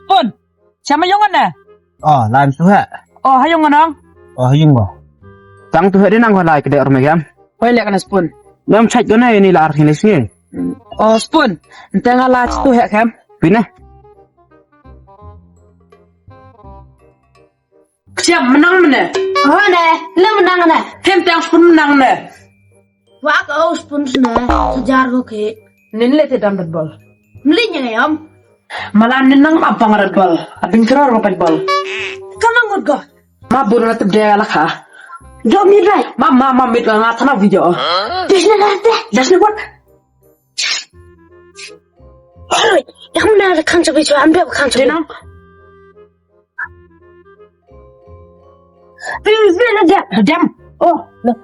Spun. Siapa yang mana? Oh, lain tu hak. Oh, hayong nong. Oh, yung ba. Tang tu hak dia nang halai kedai orang megam. Oh, lihat kan Spun. Nam chat guna ini lah arti ni. Oh, Spun. Entah ngalah tu hak kam. Pina. Siap menang mana? Oh ne, le menang ne. Hem tang Spun menang mana? Wah kau spun ne, sejar kau ke. Nin le te dam bol. Melinya ne om. Malah ninang apa ngarat bol. Abing keror ngapat bol. Kamu ngut go. Ma buru na tib dia lah kah? Jo mirai. Ma mit ngat thana video. Desne nate. Jasne buat. Oi, yang mana kan coba coba ambil kan coba. Dinang. Bila dia. Jam. Oh, look.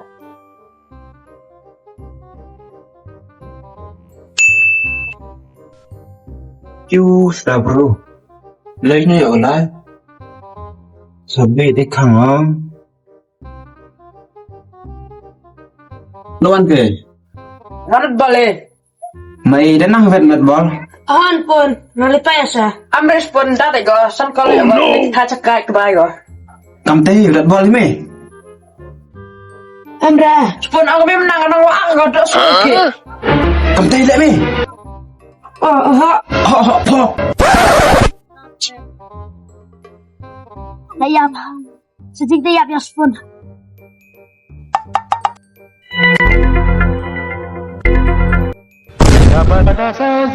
Chú đã bro. Lấy này ở lại. Sabi để khang om. Luan ke? Ngarat bol eh. Mày đã năng vẹn mật bol. Ahan pun, nalipay sa. Ambil Spun dah tega. San kali apa? Kita cakap kebaik go. Cầm tay đặt bol đi mày. Amra. Spun aku memang menang nang wak kau dah suka. Cầm tay lại mày. Oh, Ho. Dayap. Sedikit dayap ya spun. Dapat saya